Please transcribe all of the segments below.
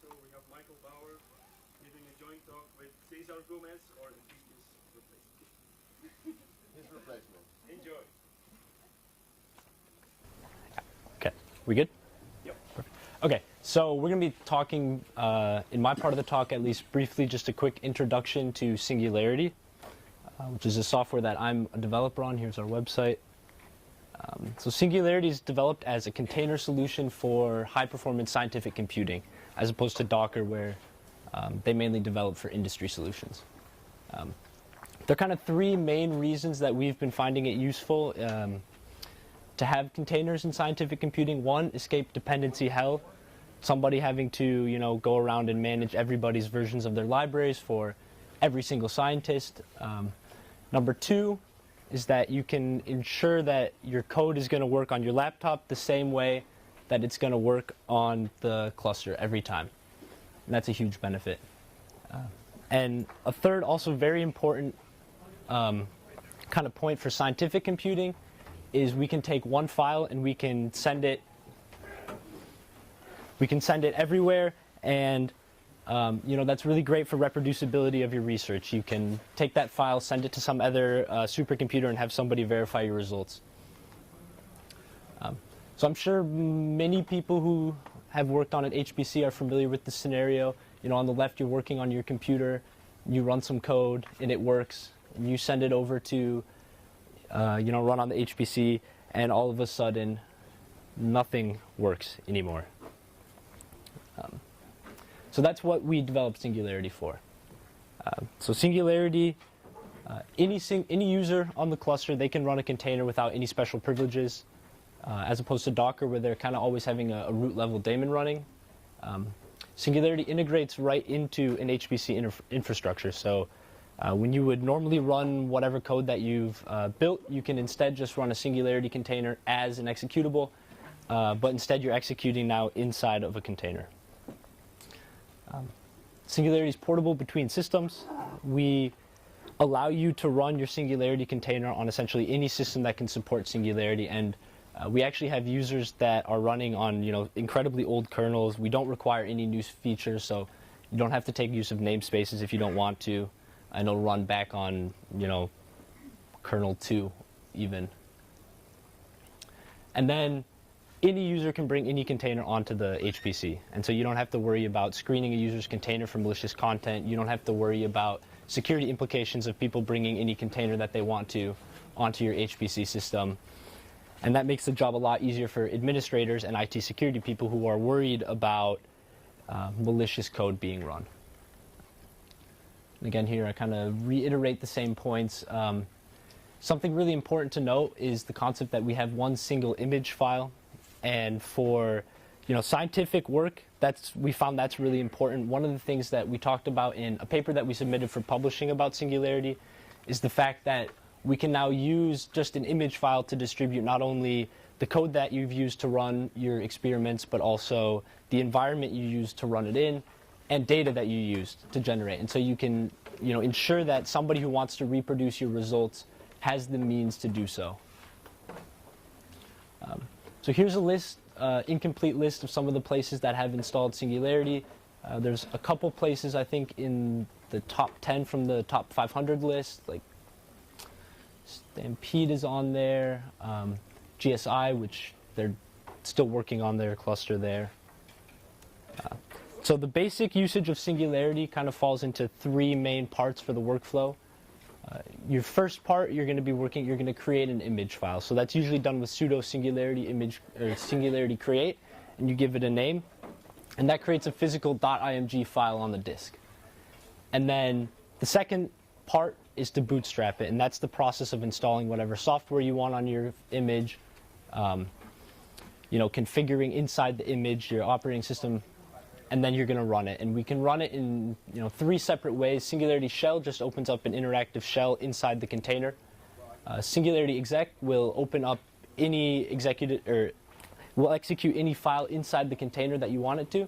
So we have Michael Bauer giving a joint talk with Cesar Gomez, or at least his replacement. His replacement. Enjoy. Okay, we good? Yep. Perfect. Okay, so we're going to be talking, in my part of the talk at least briefly, just a quick introduction to Singularity, which is a software that I'm a developer on. Here's our website. So Singularity is developed as a container solution for high-performance scientific computing, as opposed to Docker, where they mainly develop for industry solutions. There are kind of three main reasons that we've been finding it useful to have containers in scientific computing. One, escape dependency hell. Somebody having to, go around and manage everybody's versions of their libraries for every single scientist. Number two is that you can ensure that your code is going to work on your laptop the same way that it's going to work on the cluster every time. And that's a huge benefit. And a third, also very important kind of point for scientific computing is we can take one file and we can send it everywhere, and that's really great for reproducibility of your research. You can take that file, send it to some other supercomputer, and have somebody verify your results. So I'm sure many people who have worked on an HPC are familiar with the scenario. On the left, you're working on your computer, you run some code, and it works. And you send it over to, run on the HPC, and all of a sudden, nothing works anymore. So that's what we developed Singularity for. So Singularity, any user on the cluster, they can run a container without any special privileges, as opposed to Docker, where they're kind of always having a root level daemon running. Singularity integrates right into an HPC infrastructure. So when you would normally run whatever code that you've built, you can instead just run a Singularity container as an executable, but instead you're executing now inside of a container. Singularity is portable between systems. We allow you to run your Singularity container on essentially any system that can support Singularity, and we actually have users that are running on incredibly old kernels. We don't require any new features, so you don't have to take use of namespaces if you don't want to, and it'll run back on kernel 2 even. And then any user can bring any container onto the HPC, and so you don't have to worry about screening a user's container for malicious content. You don't have to worry about security implications of people bringing any container that they want to onto your HPC system. And that makes the job a lot easier for administrators and IT security people who are worried about malicious code being run. And again, here I kind of reiterate the same points. Something really important to note is the concept that we have one single image file. And for scientific work, we found that's really important. One of the things that we talked about in a paper that we submitted for publishing about Singularity is the fact that we can now use just an image file to distribute not only the code that you've used to run your experiments, but also the environment you used to run it in and data that you used to generate. And so you can ensure that somebody who wants to reproduce your results has the means to do so. So here's a list, incomplete list of some of the places that have installed Singularity. There's a couple places, I think, in the top 10 from the top 500 list, like Stampede is on there, GSI, which they're still working on their cluster there. So the basic usage of Singularity kind of falls into three main parts for the workflow. Your first part, you're going to create an image file. So that's usually done with sudo singularity image or singularity create, and you give it a name, and that creates a physical .img file on the disk. And then the second part is to bootstrap it, and that's the process of installing whatever software you want on your image, configuring inside the image your operating system, and then you're going to run it. And we can run it in three separate ways. Singularity shell just opens up an interactive shell inside the container. Singularity exec will open up any will execute any file inside the container that you want it to.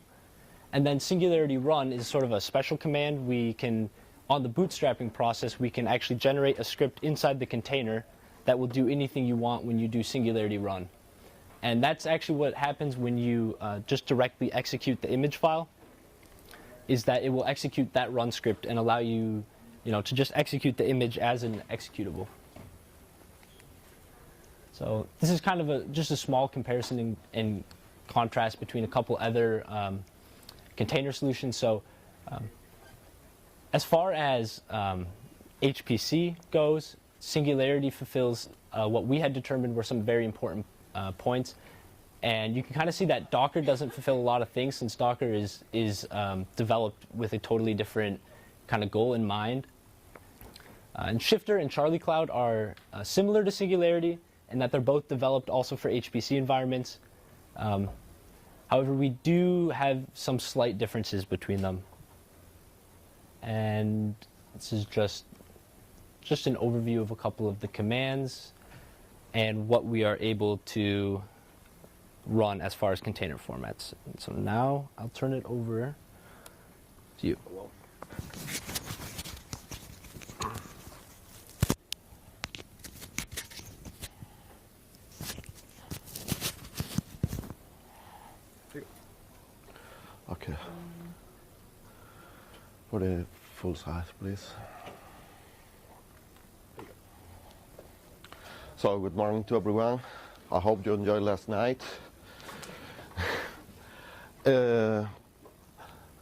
And then Singularity run is sort of a special command. We can, on the bootstrapping process, we can actually generate a script inside the container that will do anything you want when you do Singularity run. And that's actually what happens when you just directly execute the image file. is that it will execute that run script and allow you, to just execute the image as an executable. So this is kind of just a small comparison in contrast between a couple other container solutions. So as far as HPC goes, Singularity fulfills what we had determined were some very important points. And you can kind of see that Docker doesn't fulfill a lot of things, since Docker is developed with a totally different kind of goal in mind. And Shifter and Charlie Cloud are similar to Singularity in that they're both developed also for HPC environments. However, we do have some slight differences between them. And this is just an overview of a couple of the commands and what we are able to run as far as container formats. And so now I'll turn it over to you. Okay. For the full size, please. So, good morning to everyone. I hope you enjoyed last night.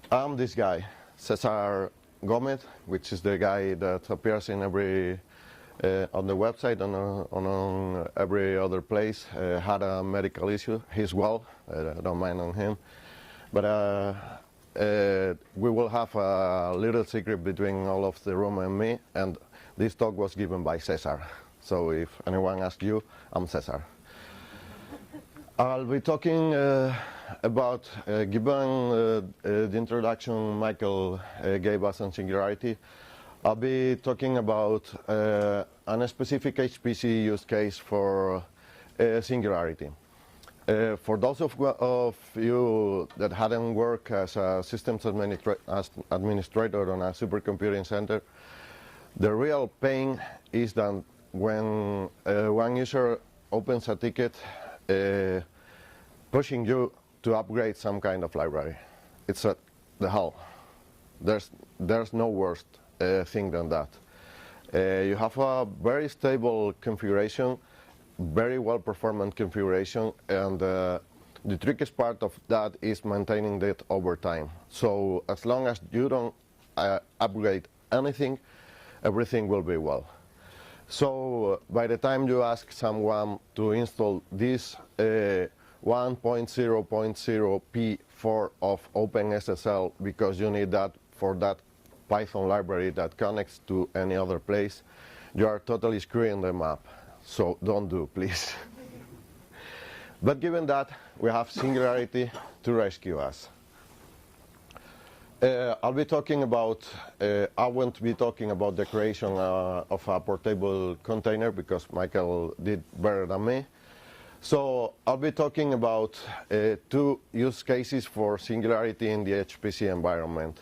I'm this guy, Cesar Gomez, which is the guy that appears in every on the website and on every other place. Had a medical issue. He's well. I don't mind on him. But we will have a little secret between all of the room and me, and this talk was given by Cesar. So if anyone asks you, I'm Cesar. I'll be talking about, given the introduction Michael gave us on Singularity, I'll be talking about a specific HPC use case for Singularity. For those of you that hadn't worked as a systems administrator on a supercomputing center, the real pain is that when one user opens a ticket pushing you to upgrade some kind of library. It's the hell. There's no worse thing than that. You have a very stable configuration, very well-performant configuration, and the trickiest part of that is maintaining that over time. So as long as you don't upgrade anything, everything will be well. So by the time you ask someone to install this 1.0.0p4 of OpenSSL because you need that for that Python library that connects to any other place, you are totally screwing them up. So don't do, please. But given that, we have Singularity to rescue us. I'll be talking about, I won't be talking about the creation of a portable container because Michael did better than me. So I'll be talking about two use cases for Singularity in the HPC environment.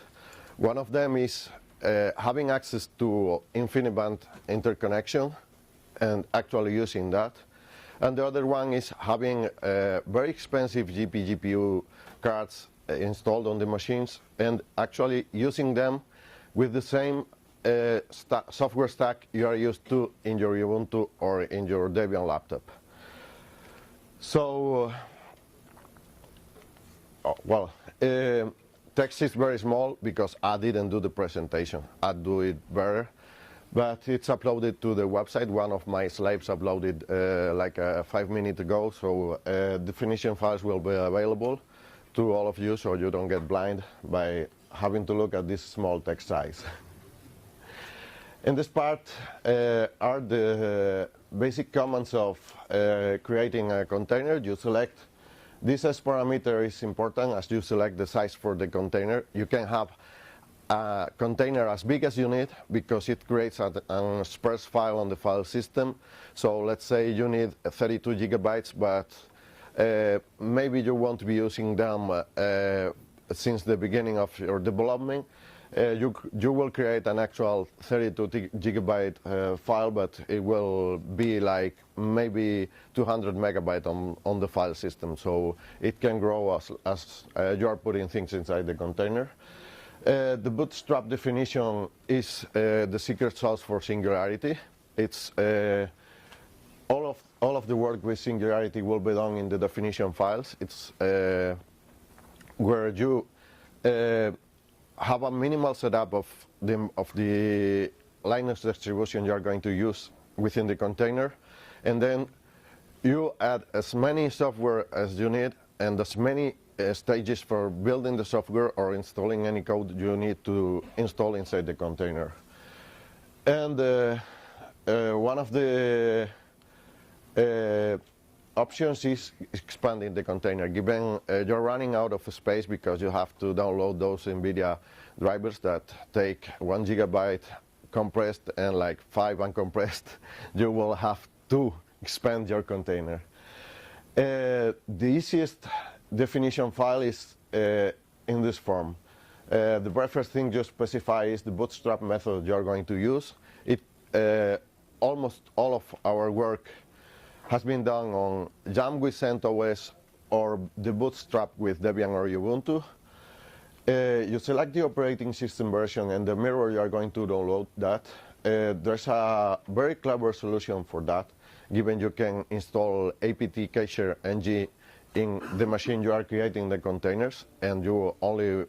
One of them is having access to InfiniBand interconnection and actually using that. And the other one is having very expensive GPU cards installed on the machines and actually using them with the same software stack you are used to in your Ubuntu or in your Debian laptop. So, text is very small because I didn't do the presentation. I'd do it better. But it's uploaded to the website. One of my slaves uploaded like 5 minutes ago. So definition files will be available to all of you so you don't get blind by having to look at this small text size. In this part are the basic commands of creating a container. You select this S parameter is important as you select the size for the container. You can have a container as big as you need because it creates a sparse file on the file system. So let's say you need 32 gigabytes, but maybe you want to be using them since the beginning of your development. You will create an actual 32 gigabyte file, but it will be like maybe 200 megabyte on the file system. So it can grow as you are putting things inside the container. The bootstrap definition is the secret sauce for Singularity. It's all of the work with Singularity will be done in the definition files. It's where you have a minimal setup of the Linux distribution you are going to use within the container, and then you add as many software as you need and as many stages for building the software or installing any code you need to install inside the container. And one of the options is expanding the container. Given you're running out of space because you have to download those NVIDIA drivers that take 1 GB compressed and like 5 uncompressed, you will have to expand your container. The easiest definition file is in this form. The very first thing you specify is the bootstrap method you're going to use. Almost all of our work has been done on Jam with CentOS or the bootstrap with Debian or Ubuntu. You select the operating system version and the mirror you are going to download that. There's a very clever solution for that, given you can install apt cacher ng in the machine you are creating the containers, and you only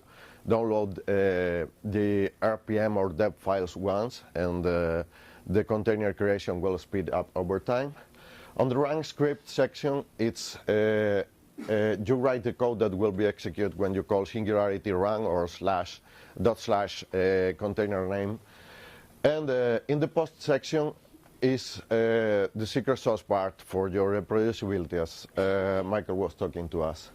download the RPM or deb files once, and the container creation will speed up over time. On the run script section, it's you write the code that will be executed when you call Singularity run or // container name. And in the post section is the secret sauce part for your reproducibility, as Michael was talking to us.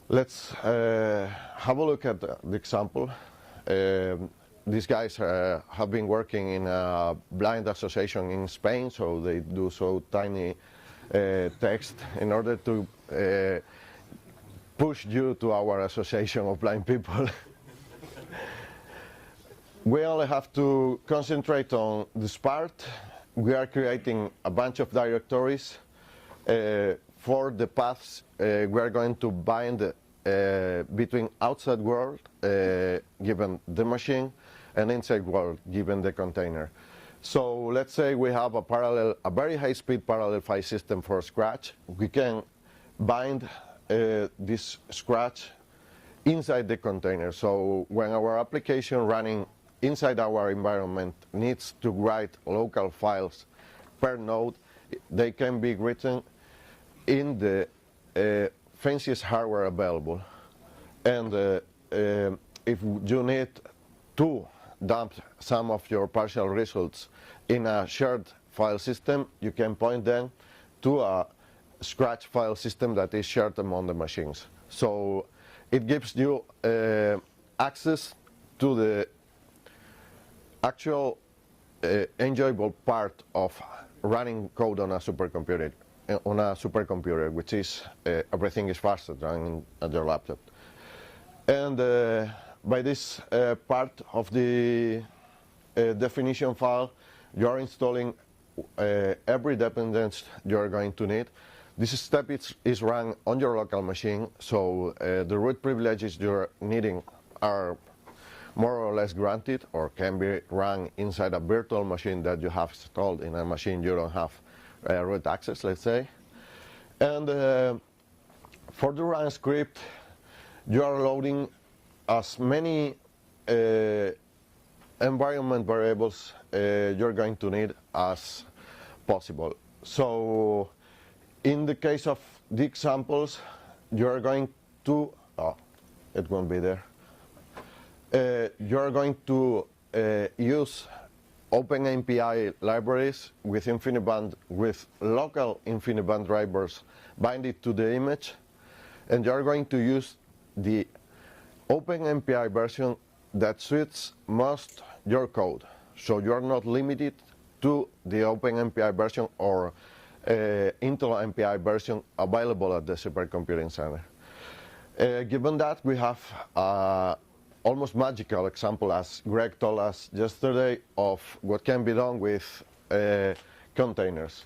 Let's have a look at the example. These guys have been working in a blind association in Spain, so they do so tiny text in order to push you to our association of blind people. We only have to concentrate on this part. We are creating a bunch of directories for the paths we are going to bind between outside world, given the machine, and inside world, given the container. So let's say we have a very high-speed parallel file system for Scratch. We can bind this Scratch inside the container. So when our application running inside our environment needs to write local files per node, they can be written in the fanciest hardware available. And if you need to dump some of your partial results in a shared file system, you can point them to a Scratch file system that is shared among the machines. So it gives you access to the actual enjoyable part of running code on a supercomputer, which is everything is faster than at your laptop. And by this part of the definition file, you are installing every dependence you are going to need. This step is run on your local machine, so the root privileges you're needing are more or less granted, or can be run inside a virtual machine that you have installed in a machine you don't have root access, let's say. And for the run script, you are loading as many environment variables you're going to need as possible. So in the case of the examples, you're going to, it won't be there. You're going to use OpenMPI libraries with InfiniBand, with local InfiniBand drivers binded to the image, and you're going to use the OpenMPI version that suits most your code. So you're not limited to the OpenMPI version or Intel MPI version available at the Supercomputing Center. Given that, we have almost magical example, as Greg told us yesterday, of what can be done with containers.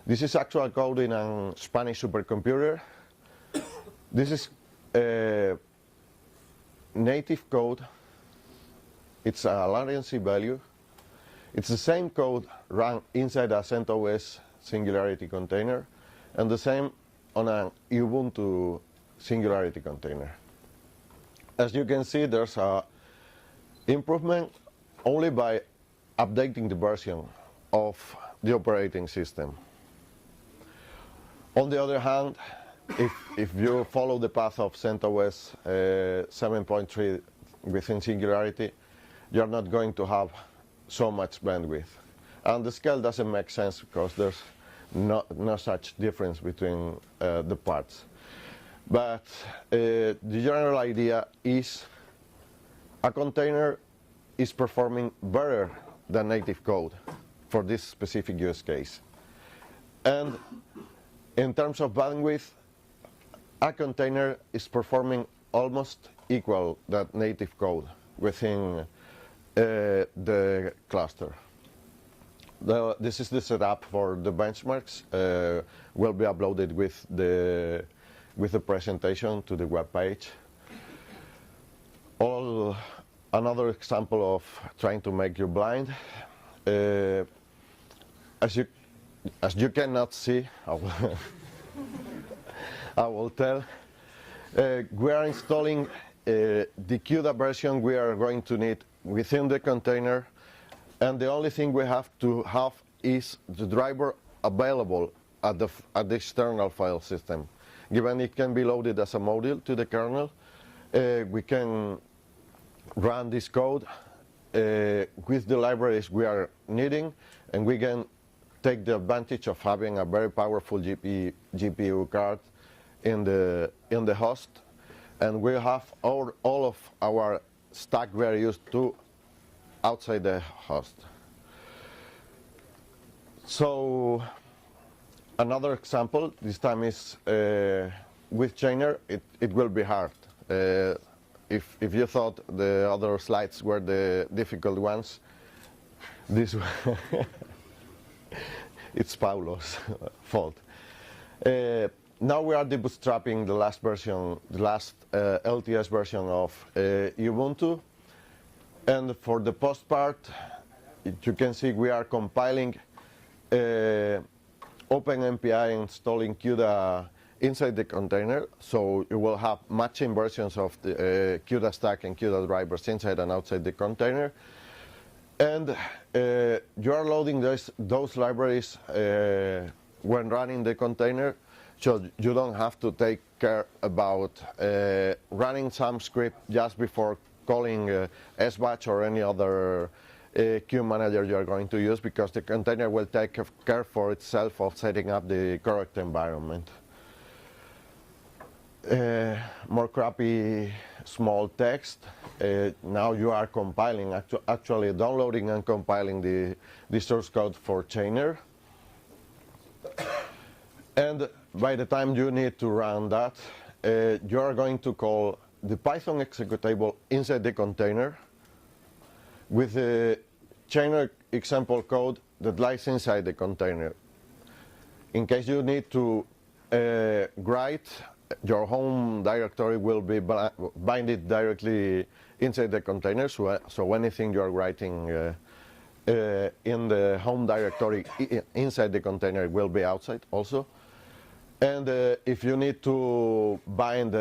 This is actual code in a Spanish supercomputer. This is native code. It's a latency value. It's the same code run inside a CentOS Singularity container, and the same on an Ubuntu Singularity container. As you can see, there's a improvement only by updating the version of the operating system. On the other hand, if you follow the path of CentOS 7.3 within Singularity, you're not going to have so much bandwidth. And the scale doesn't make sense because there's no such difference between the parts. But the general idea is a container is performing better than native code for this specific use case. And in terms of bandwidth, a container is performing almost equal to native code within the cluster. This is the setup for the benchmarks. Will be uploaded with the presentation to the web page. Another example of trying to make you blind. As you cannot see, I will tell. We are installing the CUDA version we are going to need within the container, and the only thing we have to have is the driver available at the external file system. Given it can be loaded as a module to the kernel, we can run this code with the libraries we are needing, and we can take the advantage of having a very powerful GPU card in the host, and we have all of our stack we are used to outside the host. So another example, this time is with Chainer. It will be hard. If you thought the other slides were the difficult ones, this it's Paulo's fault. Now we are bootstrapping the last version, the last LTS version of Ubuntu, and for the post part, you can see we are compiling OpenMPI, installing CUDA inside the container, so you will have matching versions of the CUDA stack and CUDA drivers inside and outside the container. And you are loading those libraries when running the container, so you don't have to take care about running some script just before calling SBatch or any other queue manager you are going to use, because the container will take care for itself of setting up the correct environment. More crappy small text. Now you are compiling, actually downloading and compiling the source code for Chainer. And by the time you need to run that, you are going to call the Python executable inside the container with the Chainer example code that lies inside the container. In case you need to write, your home directory will be binded directly inside the container, so anything you are writing in the home directory inside the container will be outside also. And if you need to bind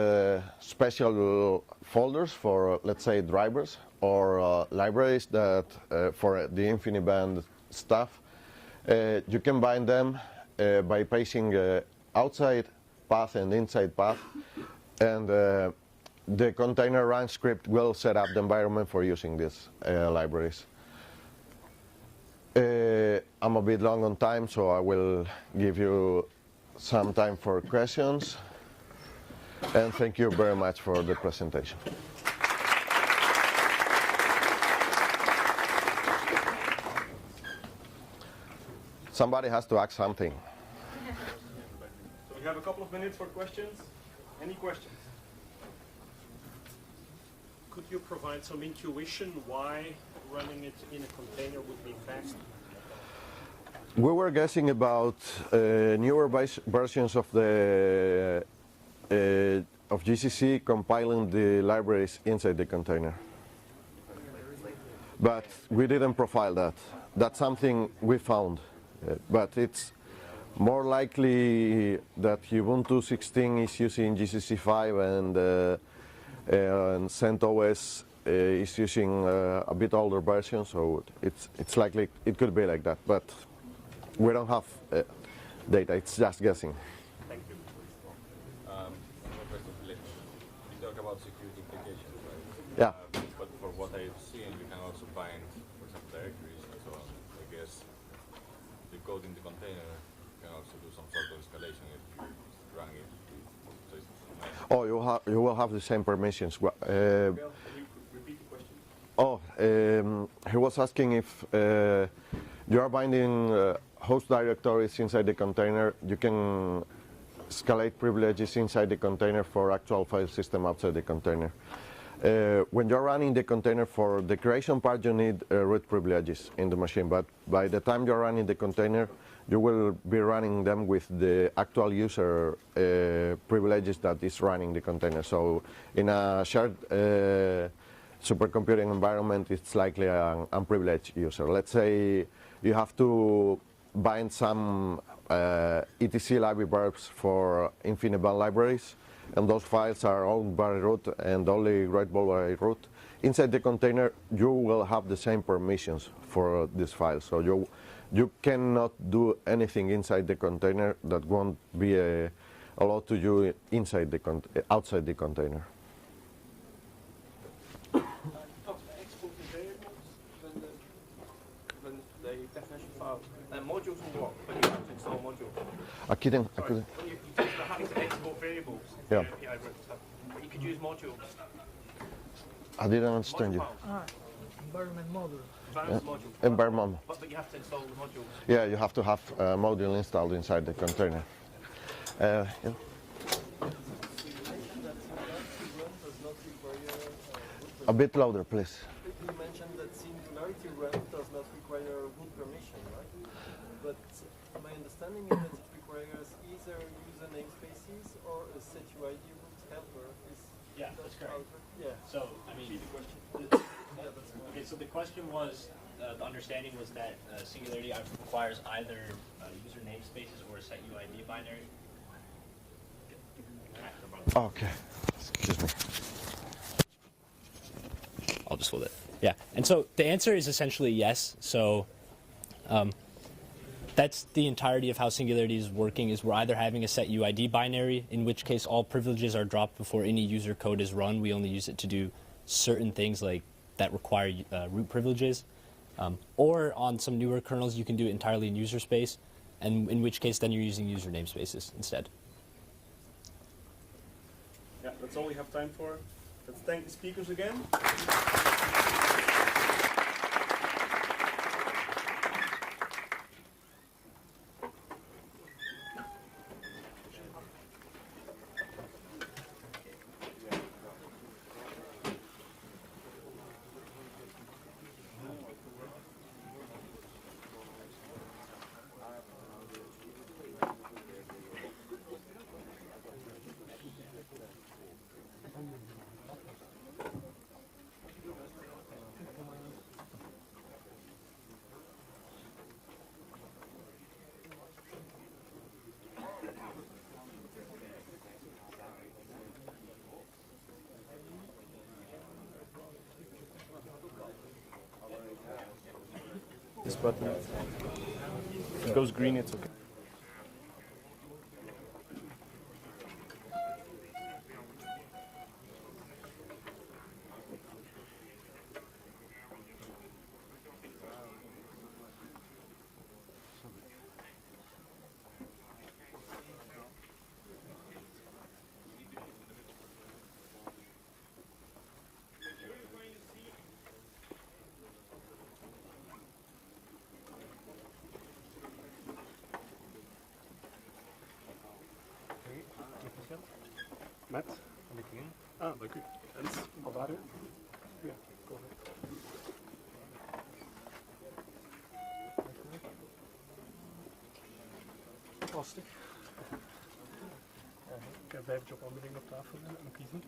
special folders for, let's say, drivers or libraries that for the InfiniBand stuff, you can bind them by pasting outside path and inside path, and the container run script will set up the environment for using these libraries. I'm a bit long on time, so I will give you some time for questions, and thank you very much for the presentation. Somebody has to ask something. So we have a couple of minutes for questions. Any questions? Could you provide some intuition why running it in a container would be faster? We were guessing about newer versions of the of GCC compiling the libraries inside the container. But we didn't profile that. That's something we found, but it's more likely that Ubuntu 16 is using GCC 5 and CentOS is using a bit older version, so it's likely it could be like that, but we don't have data, it's just guessing. Thank you. You talk about security implications, right? Yeah. But for what I've seen, you can also bind, for example, directories and so on. I guess the code in the container can also do some sort of escalation if you run it. So Oh, you will have the same permissions. Miguel, can you repeat the question? He was asking if you are binding host directories inside the container, you can escalate privileges inside the container for actual file system outside the container. When you're running the container, for the creation part you need root privileges in the machine, but by the time you're running the container you will be running them with the actual user privileges that is running the container. So in a shared supercomputing environment it's likely an unprivileged user. Let's say you have to bind some etc library verbs for InfiniBand libraries, and those files are owned by root and only writable by root. Inside the container you will have the same permissions for this file, so you cannot do anything inside the container that won't be allowed to you inside the outside the container. Export variables when the definition file modules will work, but you have to install modules. I couldn't. When you talk about having to export variables, Yeah. API route stuff, but you could use modules. I didn't understand you. Environment model. Advanced modules. Environment. But you have to install the modules. Yeah, you have to have a module installed inside the container. Yeah. A bit louder, please. You mentioned that Singularity run does not require root permission, right? But my understanding is that it requires either user namespaces or a setuid root helper. Yeah, that's correct. Yeah. So, I mean, okay, so the question was, the understanding was that Singularity requires either user namespaces or a set UID binary. Okay. Excuse me. I'll just hold it. Yeah, and so the answer is essentially yes. So that's the entirety of how Singularity is working, is we're either having a set UID binary, in which case all privileges are dropped before any user code is run. We only use it to do certain things like that require root privileges. Or on some newer kernels, you can do it entirely in user space, and in which case then you're using user namespaces instead. Yeah, that's all we have time for. Let's thank the speakers again. This button. If it goes green, it's okay. Matt, anything in? Ah, dank u. Ens, Alvario? Ja, go ahead. Lastig. Ik heb 5 jobanderingen op tafel en kiezen.